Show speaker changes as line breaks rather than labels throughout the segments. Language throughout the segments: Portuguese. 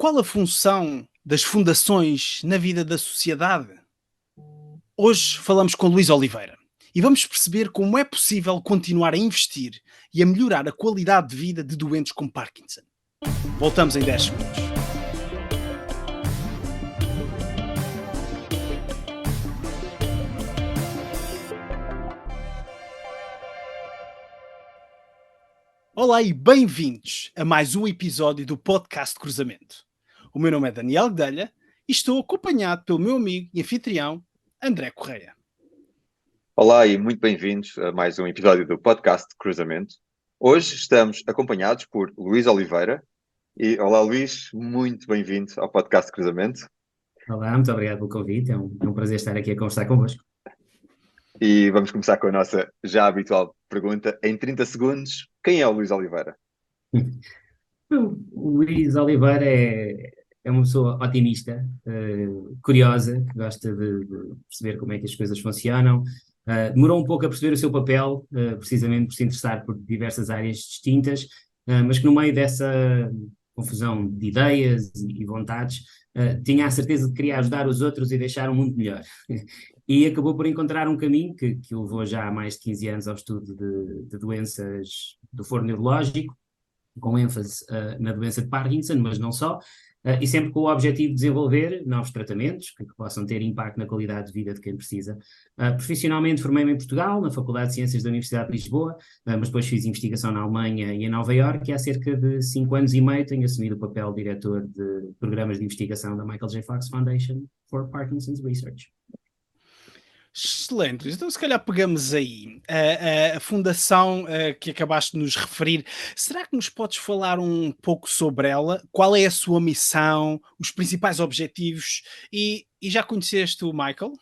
Qual a função das fundações na vida da sociedade? Hoje falamos com Luís Oliveira e vamos perceber como é possível continuar a investir e a melhorar a qualidade de vida de doentes com Parkinson. Voltamos em 10 segundos. Olá e bem-vindos a mais um episódio do podcast Cruzamento. O meu nome é Daniel Guedelha e estou acompanhado pelo meu amigo e anfitrião André Correia.
Olá e muito bem-vindos a mais um episódio do podcast Cruzamento. Hoje estamos acompanhados por Luís Oliveira. Olá Luís, muito bem-vindo ao podcast Cruzamento.
Olá, muito obrigado pelo convite. É um prazer estar aqui a conversar convosco.
E vamos começar com a nossa já habitual pergunta. Em 30 segundos, quem é o Luís Oliveira?
O Luís Oliveira é uma pessoa otimista, curiosa, que gosta de perceber como é que as coisas funcionam. Demorou um pouco a perceber o seu papel, precisamente por se interessar por diversas áreas distintas, mas que no meio dessa confusão de ideias e vontades, tinha a certeza de querer ajudar os outros e deixar o mundo melhor. E acabou por encontrar um caminho que o levou já há mais de 15 anos ao estudo de doenças do foro neurológico, com ênfase na doença de Parkinson, mas não só, e sempre com o objetivo de desenvolver novos tratamentos que possam ter impacto na qualidade de vida de quem precisa. Profissionalmente formei-me em Portugal, na Faculdade de Ciências da Universidade de Lisboa, mas depois fiz investigação na Alemanha e em Nova Iorque, e há cerca de 5 anos e meio tenho assumido o papel de diretor de programas de investigação da Michael J. Fox Foundation for Parkinson's Research.
Excelente. Então, se calhar pegamos aí a fundação que acabaste de nos referir. Será que nos podes falar um pouco sobre ela? Qual é a sua missão, os principais objetivos? E já conheceste o Michael?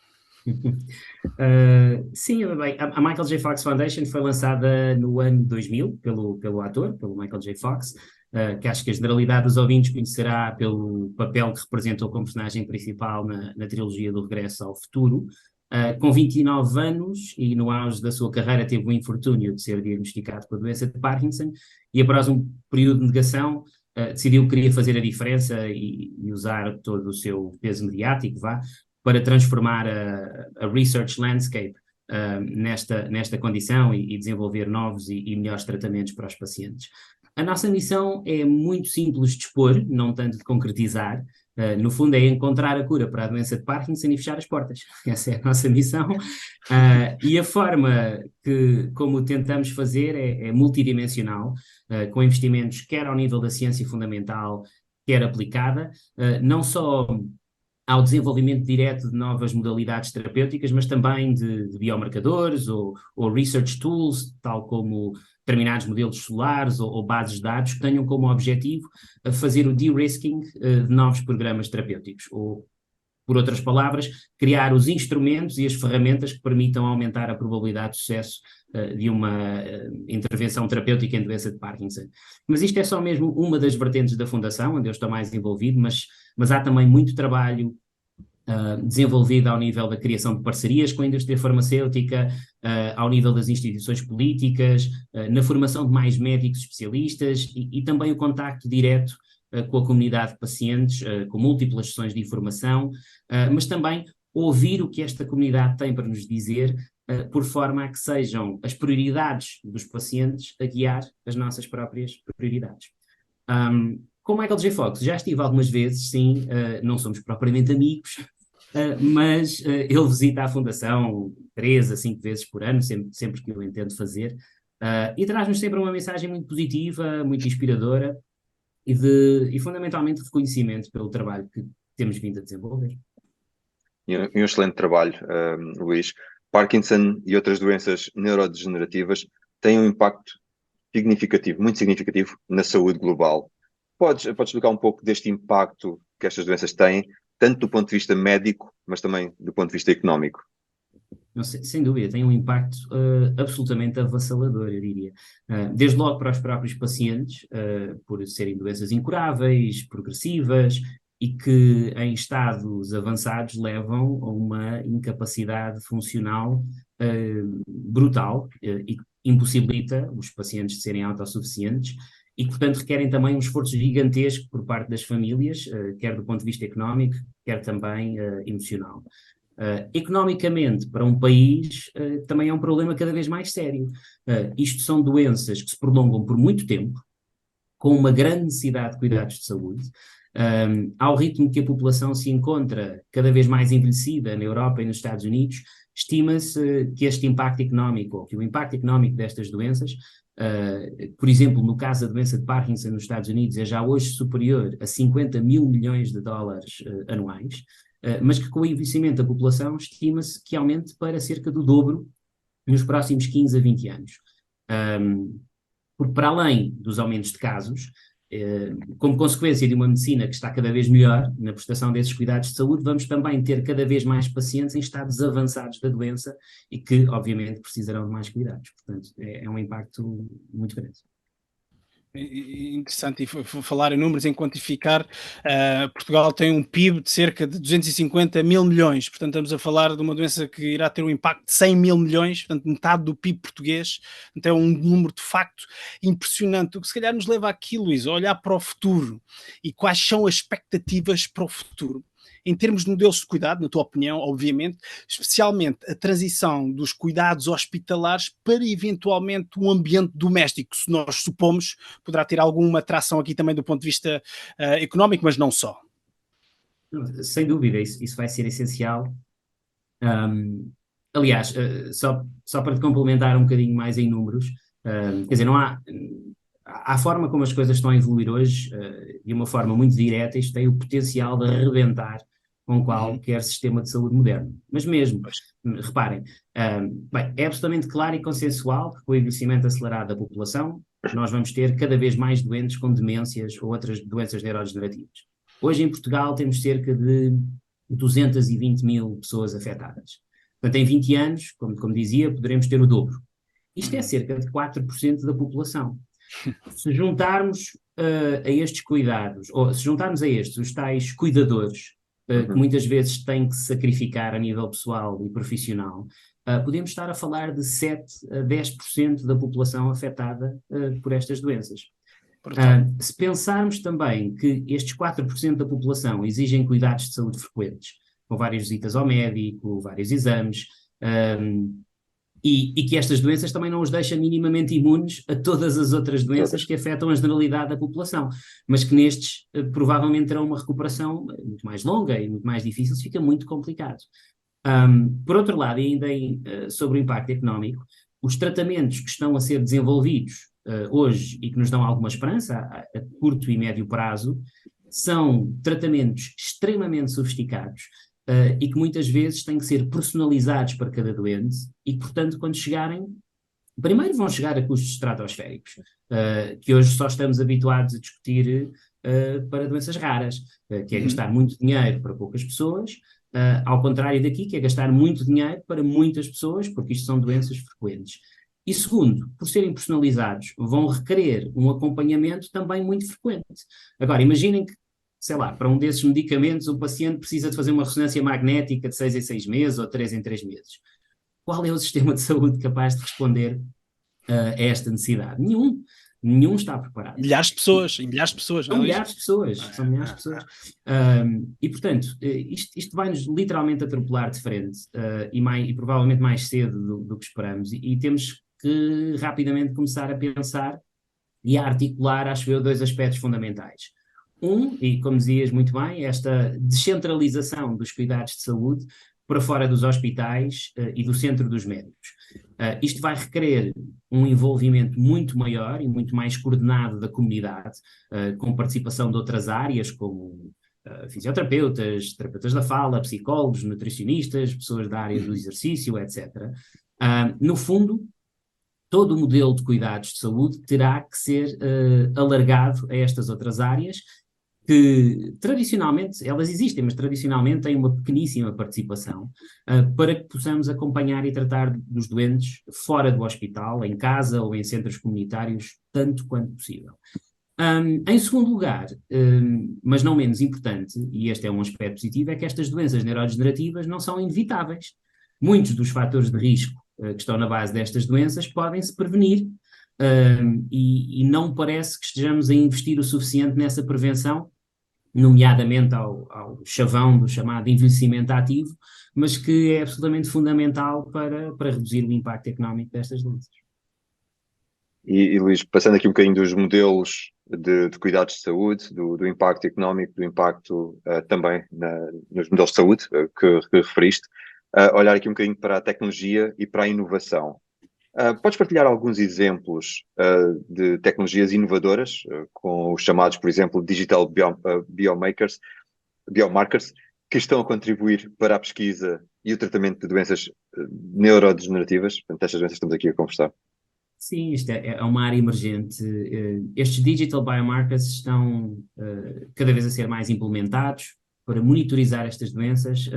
Sim, bem, a Michael J. Fox Foundation foi lançada no ano 2000 pelo ator, pelo Michael J. Fox, que acho que a generalidade dos ouvintes conhecerá pelo papel que representou como personagem principal na trilogia do Regresso ao Futuro. Com 29 anos e no auge da sua carreira teve o infortúnio de ser diagnosticado com a doença de Parkinson e após um período de negação decidiu que queria fazer a diferença e usar todo o seu peso mediático, para transformar a research landscape nesta condição e desenvolver novos e melhores tratamentos para os pacientes. A nossa missão é muito simples de expor, não tanto de concretizar. No fundo é encontrar a cura para a doença de Parkinson e fechar as portas. Essa é a nossa missão. E a forma como tentamos fazer é multidimensional, com investimentos quer ao nível da ciência fundamental, quer aplicada, não só ao desenvolvimento direto de novas modalidades terapêuticas, mas também de biomarcadores ou research tools, tal como determinados modelos celulares ou bases de dados que tenham como objetivo fazer o de-risking de novos programas terapêuticos, ou, por outras palavras, criar os instrumentos e as ferramentas que permitam aumentar a probabilidade de sucesso de uma intervenção terapêutica em doença de Parkinson. Mas isto é só mesmo uma das vertentes da Fundação, onde eu estou mais envolvido, mas há também muito trabalho desenvolvido ao nível da criação de parcerias com a indústria farmacêutica, ao nível das instituições políticas, na formação de mais médicos especialistas e também o contacto direto com a comunidade de pacientes, com múltiplas sessões de informação, mas também ouvir o que esta comunidade tem para nos dizer, por forma a que sejam as prioridades dos pacientes a guiar as nossas próprias prioridades. Com o Michael J. Fox já estive algumas vezes, sim, não somos propriamente amigos, mas ele visita a Fundação 3 a 5 vezes por ano, sempre que eu entendo fazer, e traz-nos sempre uma mensagem muito positiva, muito inspiradora e fundamentalmente reconhecimento pelo trabalho que temos vindo a desenvolver.
E um excelente trabalho, Luís. Parkinson e outras doenças neurodegenerativas têm um impacto significativo, muito significativo, na saúde global. Podes explicar um pouco deste impacto que estas doenças têm, tanto do ponto de vista médico, mas também do ponto de vista económico?
Não, sem dúvida, tem um impacto absolutamente avassalador, eu diria. Desde logo para os próprios pacientes, por serem doenças incuráveis, progressivas e que em estados avançados levam a uma incapacidade funcional brutal e impossibilita os pacientes de serem autossuficientes e que, portanto, requerem também um esforço gigantesco por parte das famílias, quer do ponto de vista económico, quer também emocional. Economicamente, para um país, também é um problema cada vez mais sério. Isto são doenças que se prolongam por muito tempo, com uma grande necessidade de cuidados de saúde. Ao ritmo que a população se encontra cada vez mais envelhecida na Europa e nos Estados Unidos, estima-se que este impacto económico, ou que o impacto económico destas doenças, por exemplo, no caso da doença de Parkinson nos Estados Unidos, é já hoje superior a 50 mil milhões de dólares anuais, mas que com o envelhecimento da população estima-se que aumente para cerca do dobro nos próximos 15 a 20 anos. Porque para além dos aumentos de casos, como consequência de uma medicina que está cada vez melhor na prestação desses cuidados de saúde, vamos também ter cada vez mais pacientes em estados avançados da doença e que, obviamente, precisarão de mais cuidados. Portanto, é um impacto muito grande.
Interessante, e falar em números, em quantificar, Portugal tem um PIB de cerca de 250 mil milhões, portanto estamos a falar de uma doença que irá ter um impacto de 100 mil milhões, portanto metade do PIB português, então é um número de facto impressionante, o que se calhar nos leva aqui, Luís, a olhar para o futuro, e quais são as expectativas para o futuro. Em termos de modelos de cuidado, na tua opinião, obviamente, especialmente a transição dos cuidados hospitalares para eventualmente um ambiente doméstico, se nós supomos, poderá ter alguma atração aqui também do ponto de vista económico, mas não só.
Sem dúvida, isso vai ser essencial. Aliás, só para te complementar um bocadinho mais em números, quer dizer, não há... A forma como as coisas estão a evoluir hoje, de uma forma muito direta, isto tem o potencial de arrebentar com qualquer sistema de saúde moderno. Mas mesmo, reparem, bem, é absolutamente claro e consensual que com o envelhecimento acelerado da população, nós vamos ter cada vez mais doentes com demências ou outras doenças neurodegenerativas. Hoje em Portugal temos cerca de 220 mil pessoas afetadas. Portanto, em 20 anos, como dizia, poderemos ter o dobro. Isto é cerca de 4% da população. Se juntarmos a estes cuidados, ou se juntarmos a estes os tais cuidadores, que muitas vezes têm que se sacrificar a nível pessoal e profissional, podemos estar a falar de 7 a 10% da população afetada por estas doenças. Se pensarmos também que estes 4% da população exigem cuidados de saúde frequentes, com várias visitas ao médico, vários exames, e que estas doenças também não os deixam minimamente imunes a todas as outras doenças que afetam a generalidade da população, mas que nestes provavelmente terão uma recuperação muito mais longa e muito mais difícil, fica muito complicado. Por outro lado, e ainda sobre o impacto económico, os tratamentos que estão a ser desenvolvidos hoje e que nos dão alguma esperança a curto e médio prazo, são tratamentos extremamente sofisticados, e que muitas vezes têm que ser personalizados para cada doente e que, portanto, quando chegarem, primeiro vão chegar a custos estratosféricos, que hoje só estamos habituados a discutir para doenças raras, que é gastar muito dinheiro para poucas pessoas, ao contrário daqui, que é gastar muito dinheiro para muitas pessoas, porque isto são doenças frequentes. E segundo, por serem personalizados, vão requerer um acompanhamento também muito frequente. Agora, imaginem que, sei lá, para um desses medicamentos o paciente precisa de fazer uma ressonância magnética de 6 em 6 meses ou 3 em 3 meses. Qual é o sistema de saúde capaz de responder a esta necessidade? Nenhum está preparado.
Milhares de pessoas, e milhares de pessoas.
São milhares de pessoas, são milhares de pessoas. E, portanto, isto vai-nos literalmente atropelar de frente, e provavelmente mais cedo do que esperamos, e temos que rapidamente começar a pensar e a articular, acho eu, 2 aspectos fundamentais. E como dizias muito bem, esta descentralização dos cuidados de saúde para fora dos hospitais e do centro dos médicos. Isto vai requerer um envolvimento muito maior e muito mais coordenado da comunidade, com participação de outras áreas, como fisioterapeutas, terapeutas da fala, psicólogos, nutricionistas, pessoas da área do exercício, etc. No fundo, todo o modelo de cuidados de saúde terá que ser alargado a estas outras áreas, que tradicionalmente, elas existem, mas tradicionalmente têm uma pequeníssima participação, para que possamos acompanhar e tratar dos doentes fora do hospital, em casa ou em centros comunitários, tanto quanto possível. Em segundo lugar, mas não menos importante, e este é um aspecto positivo, é que estas doenças neurodegenerativas não são inevitáveis. Muitos dos fatores de risco que estão na base destas doenças podem-se prevenir e não parece que estejamos a investir o suficiente nessa prevenção, nomeadamente ao chavão do chamado envelhecimento ativo, mas que é absolutamente fundamental para reduzir o impacto económico destas doenças.
E Luís, passando aqui um bocadinho dos modelos de cuidados de saúde, do impacto económico, do impacto também nos modelos de saúde que referiste, olhar aqui um bocadinho para a tecnologia e para a inovação. Podes partilhar alguns exemplos de tecnologias inovadoras, com os chamados, por exemplo, Digital Biomarkers, que estão a contribuir para a pesquisa e o tratamento de doenças neurodegenerativas? Portanto, estas doenças que estamos aqui a conversar.
Sim, isto é uma área emergente. Estes digital biomarkers estão cada vez a ser mais implementados para monitorizar estas doenças,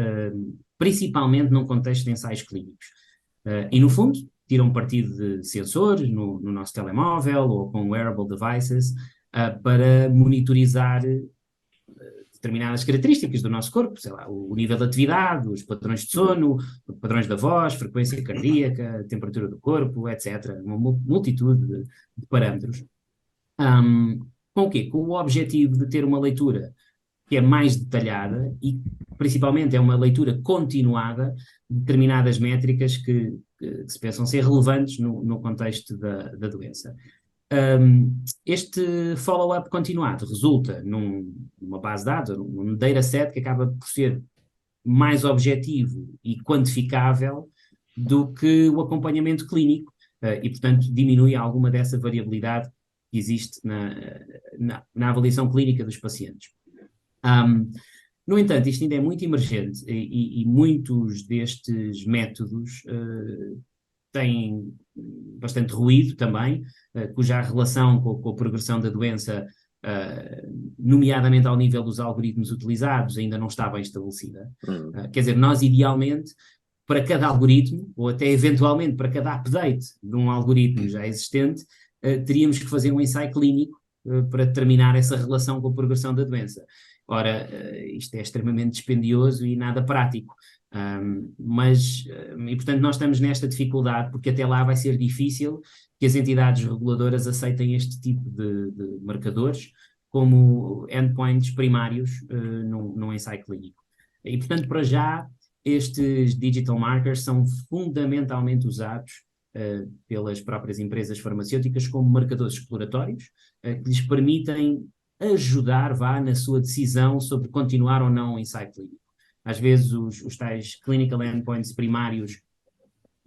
principalmente num contexto de ensaios clínicos. E, no fundo, tiram partido de sensores no nosso telemóvel ou com wearable devices para monitorizar determinadas características do nosso corpo, sei lá, o nível de atividade, os padrões de sono, padrões da voz, frequência cardíaca, temperatura do corpo, etc. Uma multitude de parâmetros. Com o quê? Com o objetivo de ter uma leitura que é mais detalhada e, principalmente, é uma leitura continuada de determinadas métricas que se pensam ser relevantes no contexto da doença. Este follow-up continuado resulta numa base de dados, num dataset que acaba por ser mais objetivo e quantificável do que o acompanhamento clínico e, portanto, diminui alguma dessa variabilidade que existe na avaliação clínica dos pacientes. No entanto, isto ainda é muito emergente e muitos destes métodos têm bastante ruído também, cuja relação com a progressão da doença, nomeadamente ao nível dos algoritmos utilizados, ainda não está bem estabelecida. Quer dizer, nós idealmente, para cada algoritmo, ou até eventualmente para cada update de um algoritmo já existente, teríamos que fazer um ensaio clínico para determinar essa relação com a progressão da doença. Ora, isto é extremamente dispendioso e nada prático. E portanto nós estamos nesta dificuldade porque até lá vai ser difícil que as entidades reguladoras aceitem este tipo de marcadores como endpoints primários num ensaio clínico. E portanto, para já, estes digital markers são fundamentalmente usados pelas próprias empresas farmacêuticas como marcadores exploratórios que lhes permitem ajudar na sua decisão sobre continuar ou não o ensaio clínico. Às vezes os tais clinical endpoints primários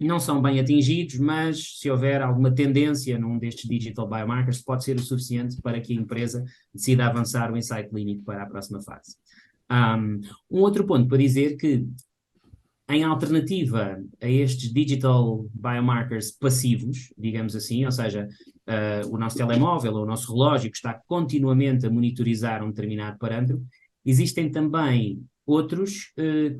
não são bem atingidos, mas se houver alguma tendência num destes digital biomarkers, pode ser o suficiente para que a empresa decida avançar o ensaio clínico para a próxima fase. Um outro ponto para dizer que, em alternativa a estes digital biomarkers passivos, digamos assim, ou seja, o nosso telemóvel ou o nosso relógio que está continuamente a monitorizar um determinado parâmetro, existem também outros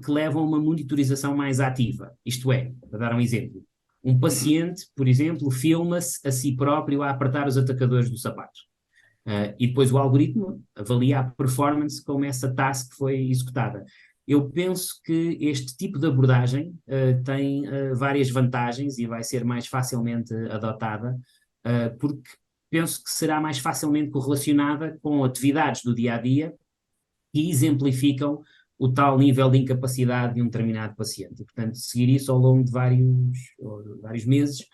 que levam a uma monitorização mais ativa. Isto é, para dar um exemplo, um paciente, por exemplo, filma-se a si próprio a apertar os atacadores do sapato. E depois o algoritmo avalia a performance como essa task foi executada. Eu penso que este tipo de abordagem tem várias vantagens e vai ser mais facilmente adotada, porque penso que será mais facilmente correlacionada com atividades do dia-a-dia que exemplificam o tal nível de incapacidade de um determinado paciente. E, portanto, seguir isso ao longo de vários meses,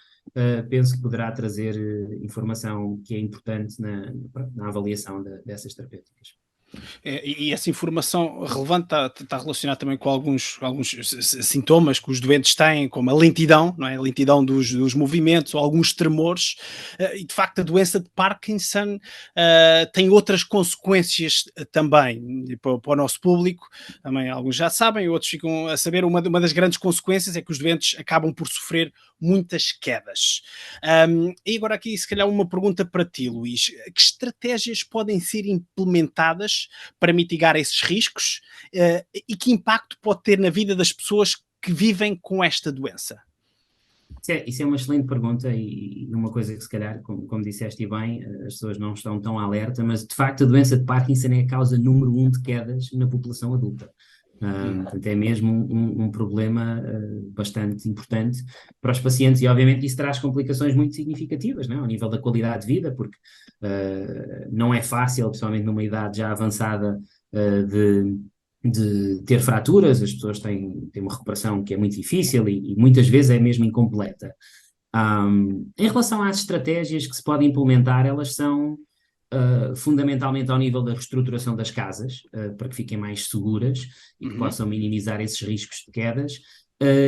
penso que poderá trazer informação que é importante na avaliação dessas terapêuticas.
E essa informação relevante está relacionada também com alguns sintomas que os doentes têm, como a lentidão, não é? A lentidão dos movimentos ou alguns tremores, e de facto a doença de Parkinson tem outras consequências também para o nosso público, também alguns já sabem, outros ficam a saber, uma das grandes consequências é que os doentes acabam por sofrer muitas quedas. E agora aqui se calhar uma pergunta para ti, Luís, que estratégias podem ser implementadas para mitigar esses riscos e que impacto pode ter na vida das pessoas que vivem com esta doença?
Isso é uma excelente pergunta e uma coisa que se calhar, como disseste bem, as pessoas não estão tão alerta, mas de facto a doença de Parkinson é a causa número 1 de quedas na população adulta. Portanto, é mesmo um problema bastante importante para os pacientes e, obviamente, isso traz complicações muito significativas, não é? Ao nível da qualidade de vida, porque não é fácil, principalmente numa idade já avançada, de ter fraturas, as pessoas têm uma recuperação que é muito difícil e muitas vezes é mesmo incompleta. Em relação às estratégias que se podem implementar, elas são fundamentalmente ao nível da reestruturação das casas, para que fiquem mais seguras e que possam minimizar esses riscos de quedas,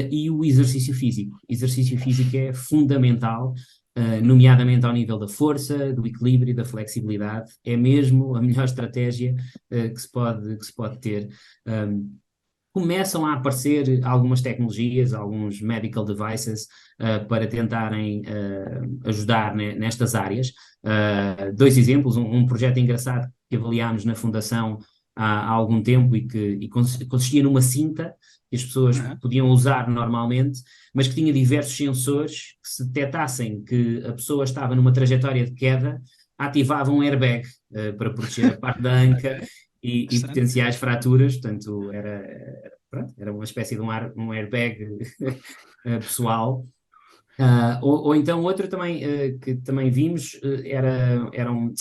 e o exercício físico. O exercício físico é fundamental, nomeadamente ao nível da força, do equilíbrio e da flexibilidade. É mesmo a melhor estratégia que se pode ter. Começam a aparecer algumas tecnologias, alguns medical devices para tentarem ajudar nestas áreas. Dois exemplos, um projeto engraçado que avaliámos na Fundação há algum tempo e consistia numa cinta que as pessoas podiam usar normalmente, mas que tinha diversos sensores que, se detectassem que a pessoa estava numa trajetória de queda, ativavam um airbag para proteger a parte da anca e potenciais fraturas. Portanto, era uma espécie de um airbag pessoal. Ou então outro também que também vimos eram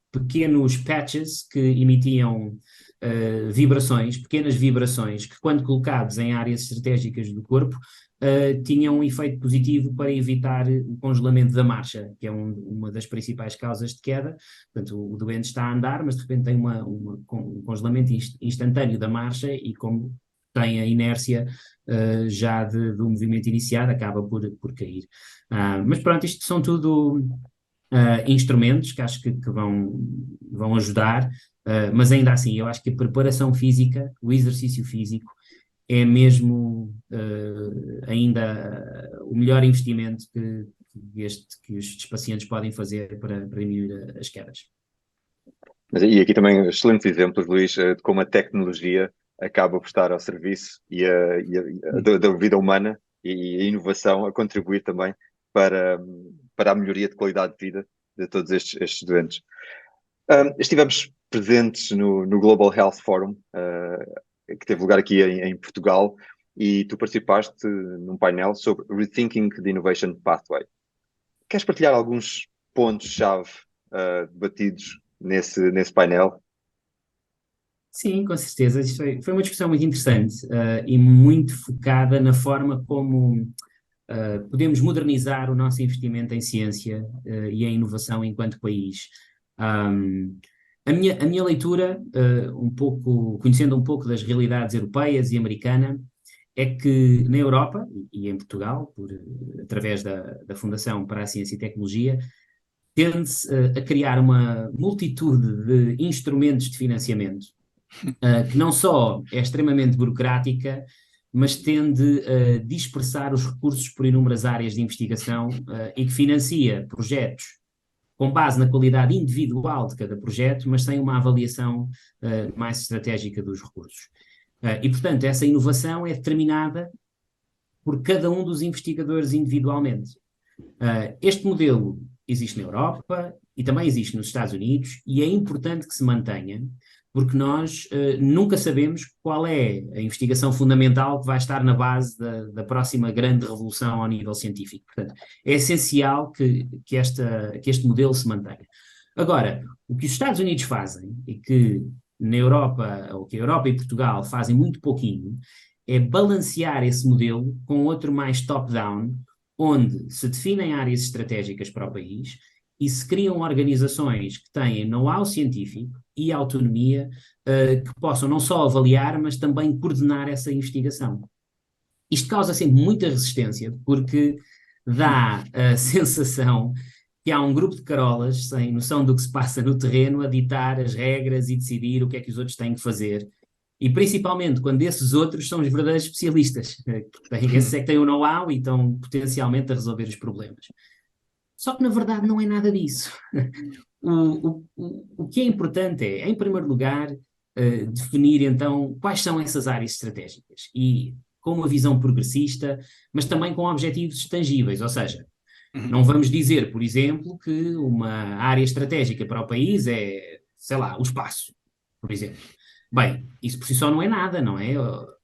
pequenos patches que emitiam pequenas vibrações, que quando colocados em áreas estratégicas do corpo tinham um efeito positivo para evitar o congelamento da marcha, que é uma das principais causas de queda. Portanto, o doente está a andar, mas de repente tem um congelamento instantâneo da marcha e, como tem a inércia já do movimento iniciado, acaba por cair. Mas pronto, isto são tudo instrumentos que acho que vão ajudar, mas ainda assim, eu acho que a preparação física, o exercício físico, é mesmo ainda o melhor investimento que estes pacientes podem fazer para diminuir as quedas.
E aqui também excelentes exemplos, Luís, de como a tecnologia acaba por estar ao serviço da vida humana e a inovação a contribuir também para a melhoria de qualidade de vida de todos estes doentes. Estivemos presentes no Global Health Forum, que teve lugar aqui em Portugal, e tu participaste num painel sobre Rethinking the Innovation Pathway. Queres partilhar alguns pontos-chave debatidos nesse painel?
Sim, com certeza. Isso foi uma discussão muito interessante e muito focada na forma como podemos modernizar o nosso investimento em ciência e em inovação enquanto país. A minha leitura, conhecendo um pouco das realidades europeias e americana, é que na Europa e em Portugal, através da Fundação para a Ciência e Tecnologia, tende-se a criar uma multitude de instrumentos de financiamento que não só é extremamente burocrática, mas tende a dispersar os recursos por inúmeras áreas de investigação e que financia projetos com base na qualidade individual de cada projeto, mas sem uma avaliação mais estratégica dos recursos. E, portanto, essa inovação é determinada por cada um dos investigadores individualmente. Este modelo existe na Europa e também existe nos Estados Unidos, e é importante que se mantenha, porque nós nunca sabemos qual é a investigação fundamental que vai estar na base da próxima grande revolução ao nível científico. Portanto, é essencial que este modelo se mantenha. Agora, o que os Estados Unidos fazem, e que na Europa, ou que a Europa e Portugal fazem muito pouquinho, é balancear esse modelo com outro mais top-down, onde se definem áreas estratégicas para o país e se criam organizações que têm know-how científico e autonomia que possam não só avaliar, mas também coordenar essa investigação. Isto causa sempre muita resistência, porque dá a sensação que há um grupo de carolas sem noção do que se passa no terreno a ditar as regras e decidir o que é que os outros têm que fazer. E principalmente quando esses outros são os verdadeiros especialistas, esses é que têm o know-how e estão potencialmente a resolver os problemas. Só que na verdade não é nada disso. O que é importante é, em primeiro lugar, definir então quais são essas áreas estratégicas e com uma visão progressista, mas também com objetivos tangíveis, ou seja, não vamos dizer, por exemplo, que uma área estratégica para o país é, sei lá, o espaço. por exemplo. Bem, isso por si só não é nada, não é?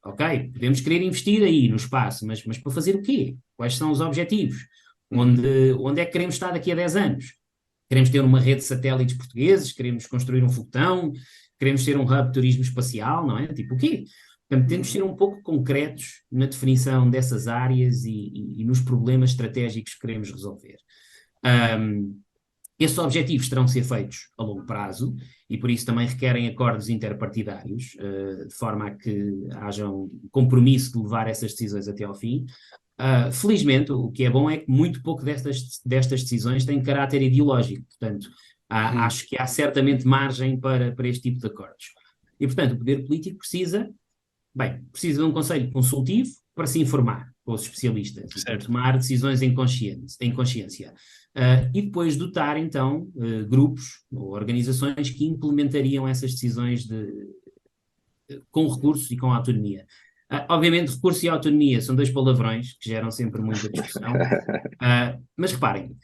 Ok, podemos querer investir aí no espaço, mas para fazer o quê? Quais são os objetivos? Onde é que queremos estar daqui a 10 anos? Queremos ter uma rede de satélites portugueses? Queremos construir um foguetão? Queremos ser um hub de turismo espacial, não é? Tipo, o quê? Portanto, temos de ser um pouco concretos na definição dessas áreas e nos problemas estratégicos que queremos resolver. Esses objetivos terão que ser feitos a longo prazo e por isso também requerem acordos interpartidários, de forma a que haja um compromisso de levar essas decisões até ao fim. Felizmente, o que é bom é que muito pouco destas decisões têm caráter ideológico, portanto, acho que há certamente margem para este tipo de acordos. E, portanto, o poder político precisa de um conselho consultivo para se informar com os especialistas e para tomar decisões em consciência. E depois dotar, então, grupos ou organizações que implementariam essas decisões com recursos e com autonomia. Obviamente, recurso e autonomia são dois palavrões que geram sempre muita discussão, mas reparem,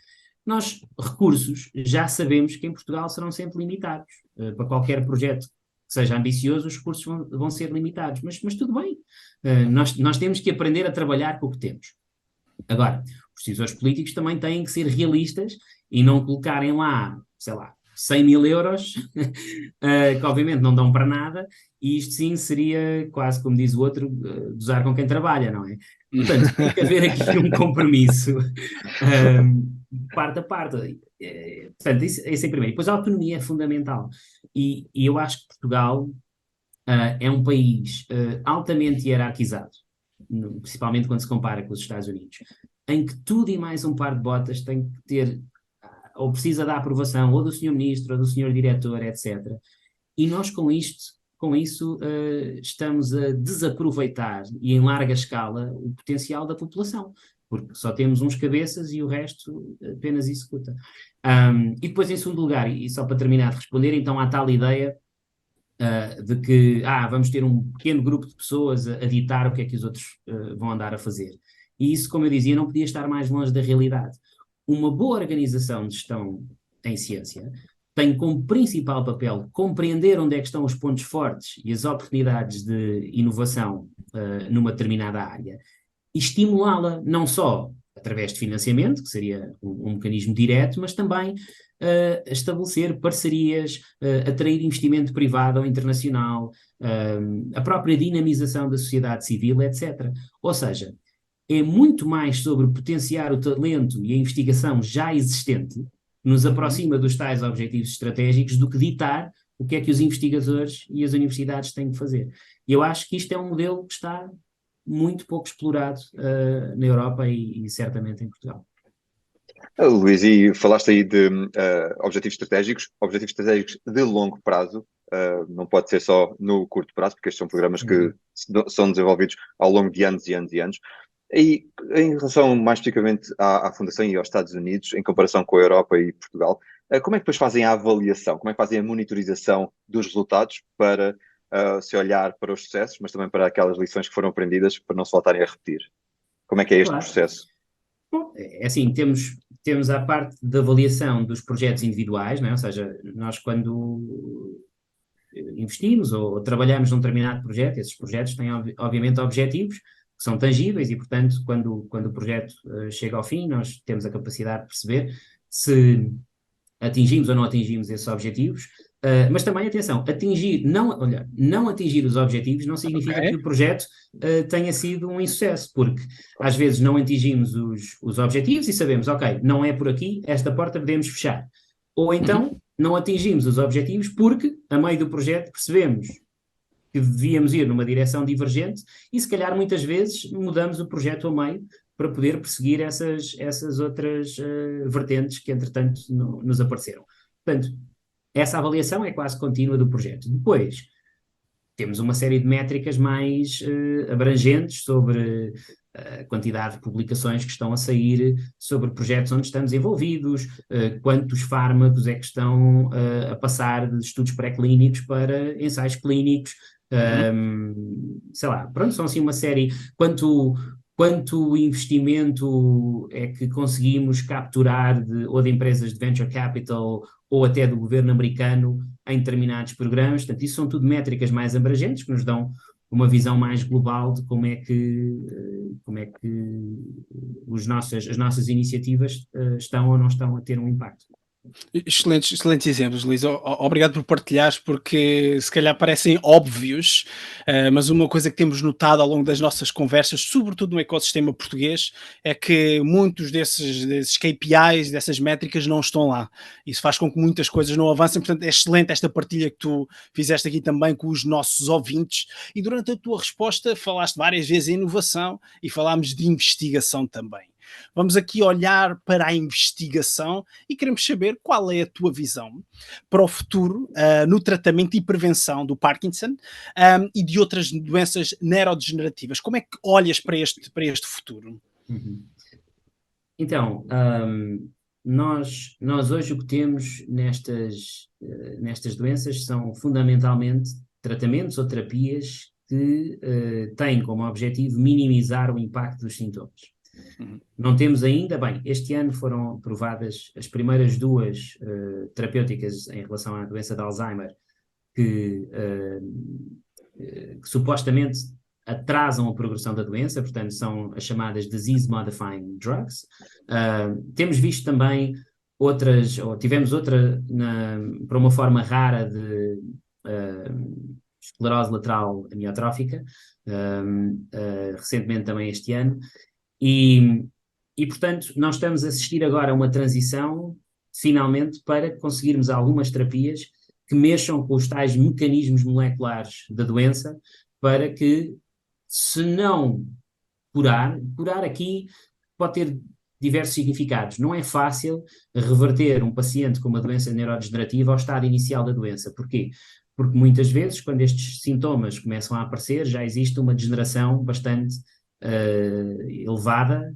nós, recursos, já sabemos que em Portugal serão sempre limitados. Para qualquer projeto que seja ambicioso, os recursos vão ser limitados, mas tudo bem. Nós temos que aprender a trabalhar com o que temos. Agora, os decisores políticos também têm que ser realistas e não colocarem lá, sei lá, 100 mil euros, que obviamente não dão para nada, e isto sim seria quase, como diz o outro, gozar com quem trabalha, não é? Portanto, tem que haver aqui um compromisso, parte a parte. Portanto, isso em primeiro. Depois a autonomia é fundamental. E eu acho que Portugal é um país altamente hierarquizado, principalmente quando se compara com os Estados Unidos, em que tudo e mais um par de botas tem que ter, ou precisa da aprovação, ou do Sr. Ministro, ou do Sr. Diretor, etc. E nós com isso estamos a desaproveitar, e em larga escala, o potencial da população, porque só temos uns cabeças e o resto apenas executa. E depois, em segundo lugar, e só para terminar de responder, então há tal ideia de que vamos ter um pequeno grupo de pessoas a ditar o que é que os outros vão andar a fazer. E isso, como eu dizia, não podia estar mais longe da realidade. Uma boa organização de gestão em ciência tem como principal papel compreender onde é que estão os pontos fortes e as oportunidades de inovação numa determinada área e estimulá-la não só através de financiamento, que seria um mecanismo direto, mas também estabelecer parcerias, atrair investimento privado ou internacional, a própria dinamização da sociedade civil, etc. Ou seja, é muito mais sobre potenciar o talento e a investigação já existente, que nos aproxima dos tais objetivos estratégicos, do que ditar o que é que os investigadores e as universidades têm que fazer. E eu acho que isto é um modelo que está muito pouco explorado na Europa e certamente em Portugal.
Luís, e falaste aí de objetivos estratégicos de longo prazo, não pode ser só no curto prazo, porque estes são programas que são desenvolvidos ao longo de anos e anos e anos. E em relação mais especificamente à Fundação e aos Estados Unidos, em comparação com a Europa e Portugal, como é que depois fazem a avaliação, como é que fazem a monitorização dos resultados para se olhar para os sucessos, mas também para aquelas lições que foram aprendidas para não se voltarem a repetir? Como é que é este processo?
Bom, é assim, temos a parte da avaliação dos projetos individuais, não é? Ou seja, nós quando investimos ou trabalhamos num determinado projeto, esses projetos têm obviamente objetivos que são tangíveis e, portanto, quando o projeto chega ao fim, nós temos a capacidade de perceber se atingimos ou não atingimos esses objetivos. Mas também, atenção, não atingir os objetivos não significa que o projeto tenha sido um insucesso, porque às vezes não atingimos os objetivos e sabemos, ok, não é por aqui, esta porta podemos fechar. Ou então não atingimos os objetivos porque, a meio do projeto, percebemos que devíamos ir numa direção divergente e, se calhar, muitas vezes mudamos o projeto ao meio para poder perseguir essas outras vertentes que, entretanto, nos apareceram. Portanto, essa avaliação é quase contínua do projeto. Depois, temos uma série de métricas mais abrangentes sobre a quantidade de publicações que estão a sair, sobre projetos onde estamos envolvidos, quantos fármacos é que estão a passar de estudos pré-clínicos para ensaios clínicos, sei lá, pronto, são assim uma série, quanto quanto investimento é que conseguimos capturar ou de empresas de venture capital ou até do governo americano em determinados programas. Portanto, isso são tudo métricas mais abrangentes que nos dão uma visão mais global de como é que as nossas iniciativas estão ou não estão a ter um impacto.
Excelentes exemplos, Luís. Obrigado por partilhares, porque se calhar parecem óbvios, mas uma coisa que temos notado ao longo das nossas conversas, sobretudo no ecossistema português, é que muitos desses KPIs, dessas métricas, não estão lá. Isso faz com que muitas coisas não avancem. Portanto, é excelente esta partilha que tu fizeste aqui também com os nossos ouvintes. E durante a tua resposta falaste várias vezes em inovação e falámos de investigação também. Vamos aqui olhar para a investigação e queremos saber qual é a tua visão para o futuro no tratamento e prevenção do Parkinson e de outras doenças neurodegenerativas. Como é que olhas para este futuro?
Uhum. Então, nós hoje o que temos nestas doenças são fundamentalmente tratamentos ou terapias que têm como objetivo minimizar o impacto dos sintomas.
Uhum.
Não temos ainda, este ano foram aprovadas as primeiras duas terapêuticas em relação à doença de Alzheimer que supostamente atrasam a progressão da doença, portanto são as chamadas Disease Modifying Drugs. Temos visto também tivemos outra para uma forma rara de esclerose lateral amiotrófica, recentemente também este ano, e portanto nós estamos a assistir agora a uma transição, finalmente, para conseguirmos algumas terapias que mexam com os tais mecanismos moleculares da doença, para que, se não curar aqui pode ter diversos significados. Não é fácil reverter um paciente com uma doença neurodegenerativa ao estado inicial da doença. Porquê? Porque muitas vezes, quando estes sintomas começam a aparecer, já existe uma degeneração bastante elevada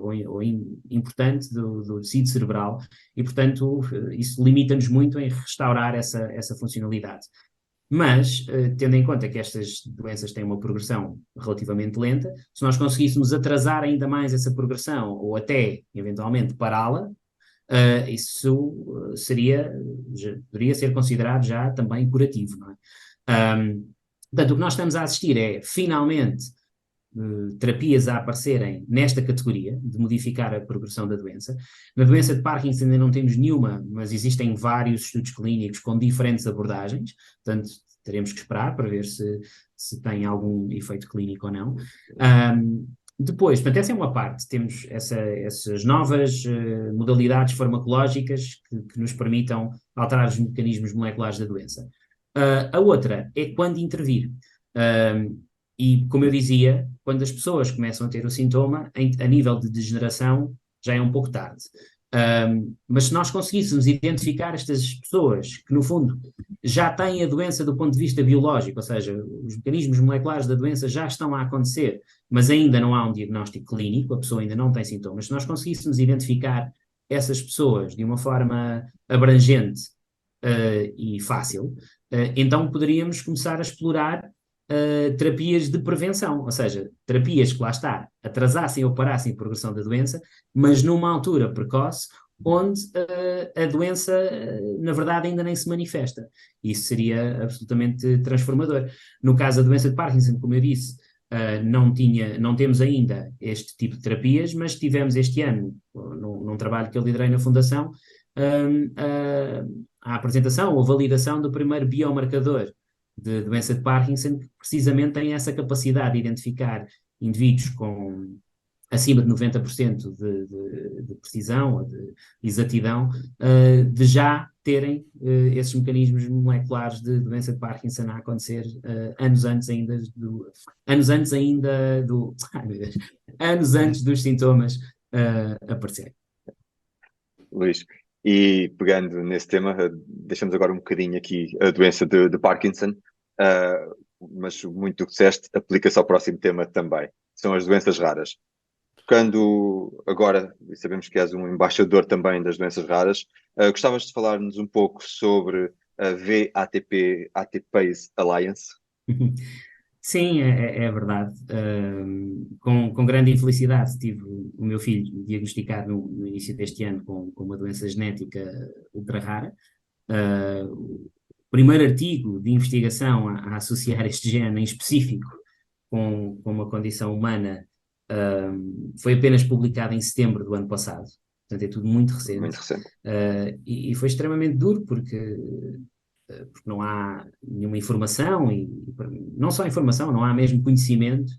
ou importante do tecido cerebral e, portanto, isso limita-nos muito em restaurar essa funcionalidade. Mas, tendo em conta que estas doenças têm uma progressão relativamente lenta, se nós conseguíssemos atrasar ainda mais essa progressão ou até, eventualmente, pará-la, isso poderia ser considerado já também curativo, não é? Portanto, o que nós estamos a assistir é, finalmente, terapias a aparecerem nesta categoria de modificar a progressão da doença. Na doença de Parkinson ainda não temos nenhuma, mas existem vários estudos clínicos com diferentes abordagens, portanto teremos que esperar para ver se tem algum efeito clínico ou não. Depois, portanto, essa é uma parte, temos essas novas modalidades farmacológicas que nos permitam alterar os mecanismos moleculares da doença. A outra é quando intervir. E, como eu dizia, quando as pessoas começam a ter o sintoma, a nível de degeneração, já é um pouco tarde. Mas se nós conseguíssemos identificar estas pessoas que, no fundo, já têm a doença do ponto de vista biológico, ou seja, os mecanismos moleculares da doença já estão a acontecer, mas ainda não há um diagnóstico clínico, a pessoa ainda não tem sintomas, se nós conseguíssemos identificar essas pessoas de uma forma abrangente e fácil, então poderíamos começar a explorar terapias de prevenção, ou seja, terapias que lá está, atrasassem ou parassem a progressão da doença, mas numa altura precoce, onde a doença, na verdade, ainda nem se manifesta. Isso seria absolutamente transformador. No caso da doença de Parkinson, como eu disse, não temos ainda este tipo de terapias, mas tivemos este ano, num trabalho que eu liderei na Fundação, a apresentação ou validação do primeiro biomarcador de doença de Parkinson, que precisamente tem essa capacidade de identificar indivíduos com acima de 90% de precisão ou de exatidão, de já terem esses mecanismos moleculares de doença de Parkinson a acontecer anos antes dos sintomas aparecerem.
Luís, e pegando nesse tema, deixamos agora um bocadinho aqui a doença de Parkinson, mas muito do que disseste aplica-se ao próximo tema também, são as doenças raras. Tocando agora, e sabemos que és um embaixador também das doenças raras, gostavas de falar-nos um pouco sobre a VATP Alliance?
Sim, é verdade. Com grande infelicidade tive o meu filho diagnosticado no início deste ano com uma doença genética ultra rara. O primeiro artigo de investigação a associar este gene em específico com uma condição humana foi apenas publicado em setembro do ano passado. Portanto, é tudo muito
Muito
recente.
recente.
E foi extremamente duro porque não há nenhuma informação e não só informação, não há mesmo conhecimento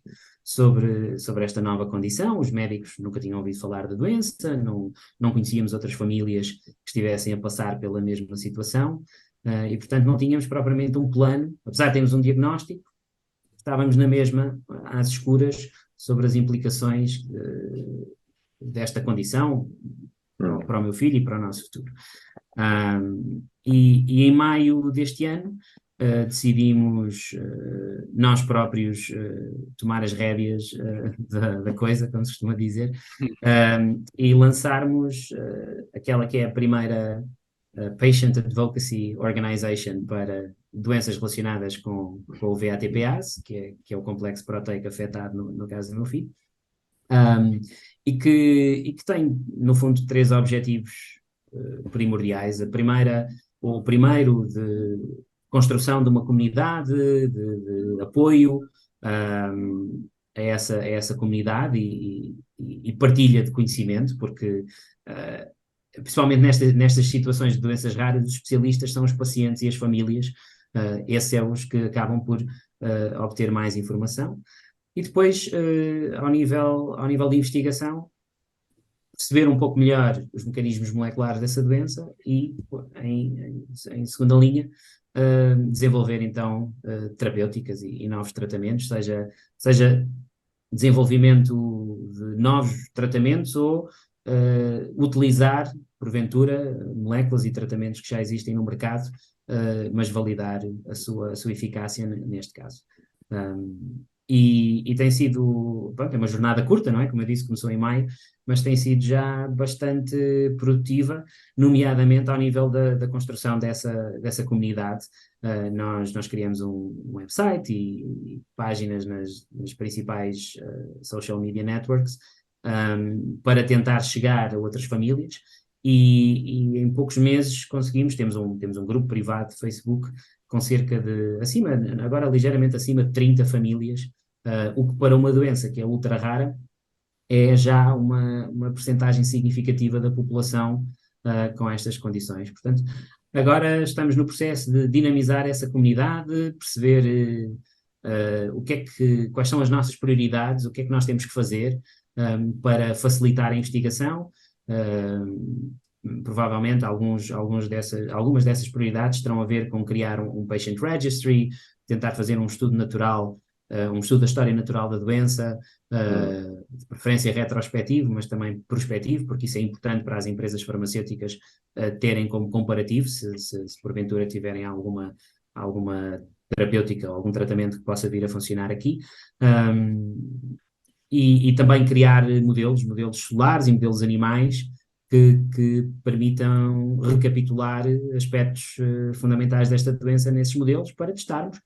sobre esta nova condição. Os médicos nunca tinham ouvido falar da doença, não conhecíamos outras famílias que estivessem a passar pela mesma situação, e portanto não tínhamos propriamente um plano, apesar de termos um diagnóstico, estávamos na mesma, às escuras, sobre as implicações desta condição para o meu filho e para o nosso futuro. E em maio deste ano decidimos nós próprios tomar as rédeas da coisa, como se costuma dizer, e lançarmos aquela que é a primeira Patient Advocacy Organization para doenças relacionadas com o VATPase, que é o complexo proteico afetado no caso do meu filho, e que tem, no fundo, três objetivos primordiais. O primeiro de construção de uma comunidade, de apoio a essa comunidade e partilha de conhecimento, porque principalmente nestas situações de doenças raras, os especialistas são os pacientes e as famílias, esses são os que acabam por obter mais informação. E depois, ao nível de investigação, perceber um pouco melhor os mecanismos moleculares dessa doença e, em segunda linha, desenvolver então terapêuticas e novos tratamentos, seja desenvolvimento de novos tratamentos ou utilizar, porventura, moléculas e tratamentos que já existem no mercado, mas validar a sua eficácia neste caso. E tem sido, pronto, é uma jornada curta, não é? Como eu disse, começou em maio, mas tem sido já bastante produtiva, nomeadamente ao nível da construção dessa comunidade. Nós criamos um website e páginas nas principais social media networks para tentar chegar a outras famílias e em poucos meses temos um grupo privado de Facebook com cerca de, agora ligeiramente acima de 30 famílias, o que para uma doença que é ultra rara é já uma percentagem significativa da população com estas condições. Portanto, agora estamos no processo de dinamizar essa comunidade, perceber quais são as nossas prioridades, o que é que nós temos que fazer para facilitar a investigação. Provavelmente algumas dessas prioridades terão a ver com criar um patient registry, tentar fazer um estudo natural, um estudo da história natural da doença, de preferência retrospectivo, mas também prospectivo, porque isso é importante para as empresas farmacêuticas terem como comparativo, se porventura tiverem alguma terapêutica ou algum tratamento que possa vir a funcionar aqui. E também criar modelos solares e modelos animais que permitam recapitular aspectos fundamentais desta doença nesses modelos para testarmos,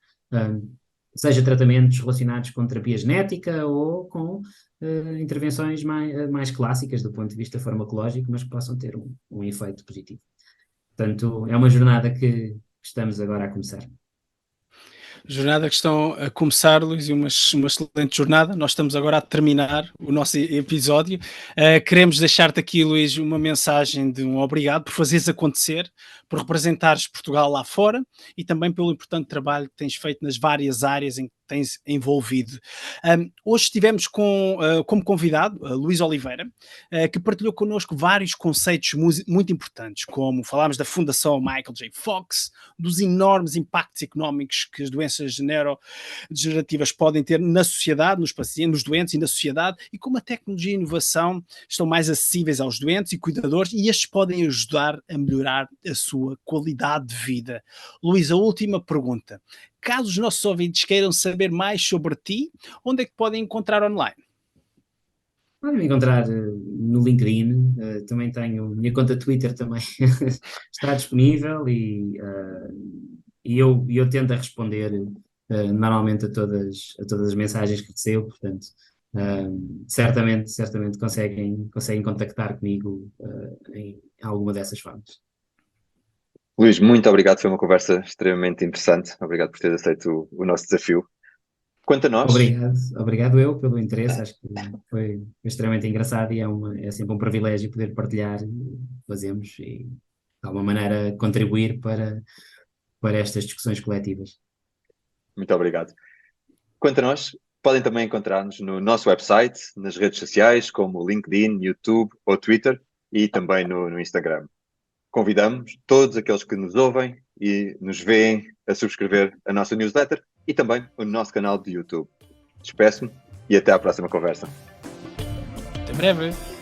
seja tratamentos relacionados com terapia genética ou com intervenções mais clássicas do ponto de vista farmacológico, mas que possam ter um efeito positivo. Portanto, é uma jornada que estamos agora a começar.
Jornada que estão a começar, Luís, e uma excelente jornada. Nós estamos agora a terminar o nosso episódio. Queremos deixar-te aqui, Luís, uma mensagem de um obrigado por fazeres acontecer, por representares Portugal lá fora e também pelo importante trabalho que tens feito nas várias áreas em que tens envolvido. Hoje estivemos como convidado Luís Oliveira, que partilhou connosco vários conceitos muito importantes, como falámos da Fundação Michael J. Fox, dos enormes impactos económicos que as doenças neurodegenerativas podem ter na sociedade, nos pacientes, nos doentes e na sociedade, e como a tecnologia e a inovação estão mais acessíveis aos doentes e cuidadores, e estes podem ajudar a melhorar a sua qualidade de vida. Luís, a última pergunta. Caso os nossos ouvintes queiram saber mais sobre ti, onde é que podem encontrar online?
Podem me encontrar no LinkedIn, também tenho minha conta Twitter também está disponível e eu tento responder normalmente a todas as mensagens que recebo, portanto, certamente conseguem contactar comigo em alguma dessas formas.
Luís, muito obrigado, foi uma conversa extremamente interessante. Obrigado por ter aceito o nosso desafio. Quanto a nós,
Obrigado eu pelo interesse, acho que foi extremamente engraçado e é sempre um privilégio poder partilhar o que fazemos e de alguma maneira contribuir para estas discussões coletivas.
muito obrigado. Quanto a nós, podem também encontrar-nos no nosso website, nas redes sociais, como LinkedIn, YouTube ou Twitter, e também no Instagram. Convidamos todos aqueles que nos ouvem e nos veem a subscrever a nossa newsletter e também o nosso canal de YouTube. Despeço-me e até à próxima conversa.
Até breve.